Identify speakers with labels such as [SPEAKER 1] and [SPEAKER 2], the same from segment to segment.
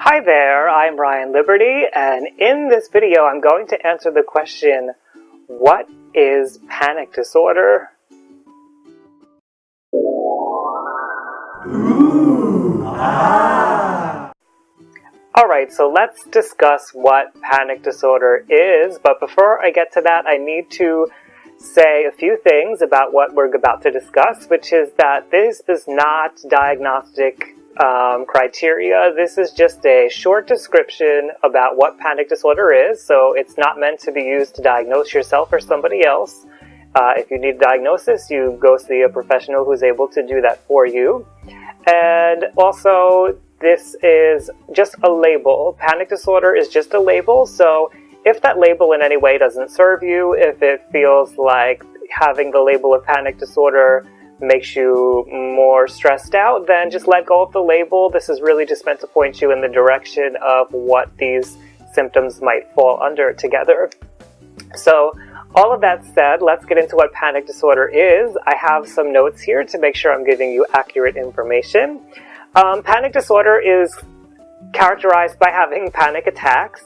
[SPEAKER 1] Hi there, I'm Ryan Liberty, and in this video I'm going to answer the question, what is panic disorder? Alright, so let's discuss what panic disorder is, but before I get to that I need to say a few things about what we're about to discuss, which is that this is not diagnostic criteria. This is just a short description about what panic disorder is, so it's not meant to be used to diagnose yourself or somebody else. If you need a diagnosis, you go see a professional who's able to do that for you. And also, this is just a label. Panic disorder is just a label, so if that label in any way doesn't serve you, if it feels like having the label of panic disorder makes you more stressed out, then just let go of the label. This is really just meant to point you in the direction of what these symptoms might fall under together. So, all of that said, let's get into what panic disorder is. I have some notes here to make sure I'm giving you accurate information. Panic disorder is characterized by having panic attacks.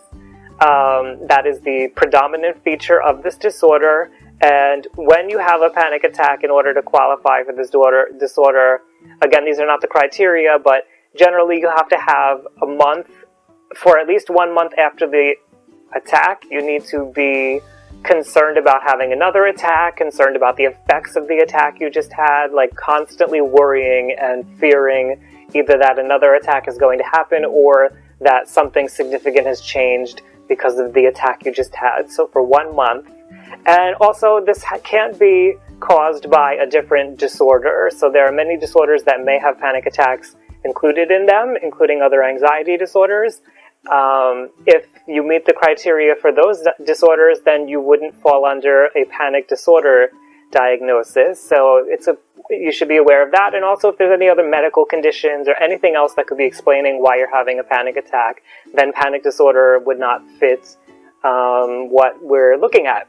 [SPEAKER 1] That is the predominant feature of this disorder. And when you have a panic attack, in order to qualify for this disorder, again, these are not the criteria, but generally you have to have a month, for at least 1 month after the attack, you need to be concerned about having another attack, concerned about the effects of the attack you just had, like constantly worrying and fearing either that another attack is going to happen or that something significant has changed because of the attack you just had. So for 1 month. And also, this can't be caused by a different disorder. So there are many disorders that may have panic attacks included in them, including other anxiety disorders. If you meet the criteria for those disorders, then you wouldn't fall under a panic disorder diagnosis. So you should be aware of that. And also, if there's any other medical conditions or anything else that could be explaining why you're having a panic attack, then panic disorder would not fit what we're looking at.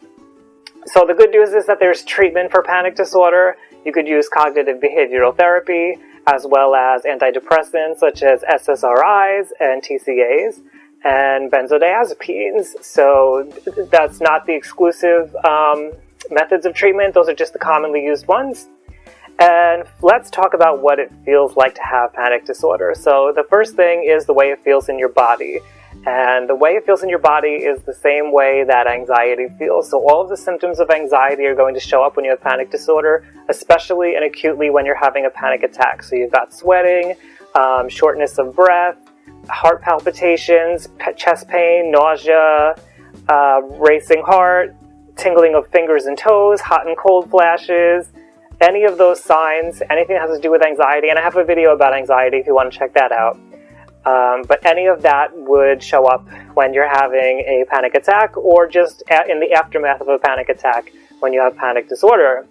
[SPEAKER 1] So the good news is that there's treatment for panic disorder. You could use cognitive behavioral therapy as well as antidepressants such as SSRIs and TCAs and benzodiazepines. So that's not the exclusive methods of treatment. Those are just the commonly used ones. And let's talk about what it feels like to have panic disorder. So the first thing is the way it feels in your body. And the way it feels in your body is the same way that anxiety feels. So all of the symptoms of anxiety are going to show up when you have panic disorder, especially and acutely when you're having a panic attack. So you've got sweating, shortness of breath, heart palpitations, chest pain, nausea, racing heart, tingling of fingers and toes, hot and cold flashes, any of those signs, anything that has to do with anxiety. And I have a video about anxiety if you want to check that out. But any of that would show up when you're having a panic attack or just in the aftermath of a panic attack when you have panic disorder.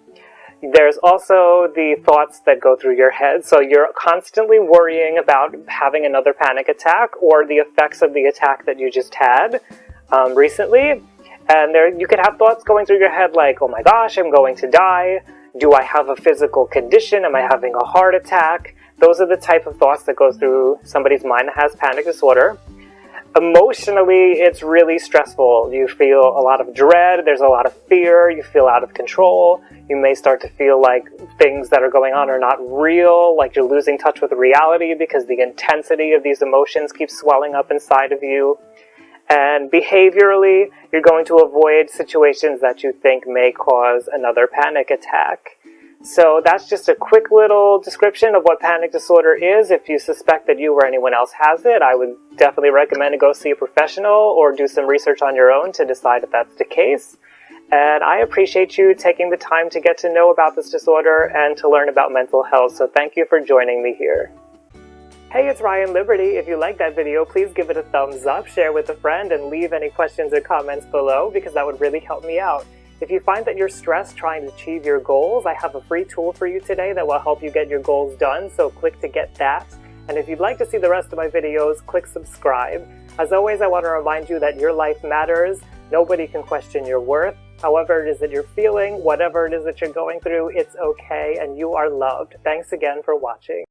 [SPEAKER 1] There's also the thoughts that go through your head. So you're constantly worrying about having another panic attack or the effects of the attack that you just had recently. And you could have thoughts going through your head like, oh my gosh, I'm going to die. Do I have a physical condition? Am I having a heart attack? Those are the type of thoughts that go through somebody's mind that has panic disorder. Emotionally, it's really stressful. You feel a lot of dread, there's a lot of fear, you feel out of control. You may start to feel like things that are going on are not real, like you're losing touch with reality because the intensity of these emotions keeps swelling up inside of you. And behaviorally, you're going to avoid situations that you think may cause another panic attack. So that's just a quick little description of what panic disorder is. If you suspect that you or anyone else has it, I would definitely recommend to go see a professional or do some research on your own to decide if that's the case. And I appreciate you taking the time to get to know about this disorder and to learn about mental health. So thank you for joining me here. Hey, it's Ryan Liberty. If you like that video, please give it a thumbs up, share with a friend, and leave any questions or comments below because that would really help me out. If you find that you're stressed trying to achieve your goals, I have a free tool for you today that will help you get your goals done, so click to get that. And if you'd like to see the rest of my videos, click subscribe. As always, I want to remind you that your life matters. Nobody can question your worth. However it is that you're feeling, whatever it is that you're going through, it's okay, and you are loved. Thanks again for watching.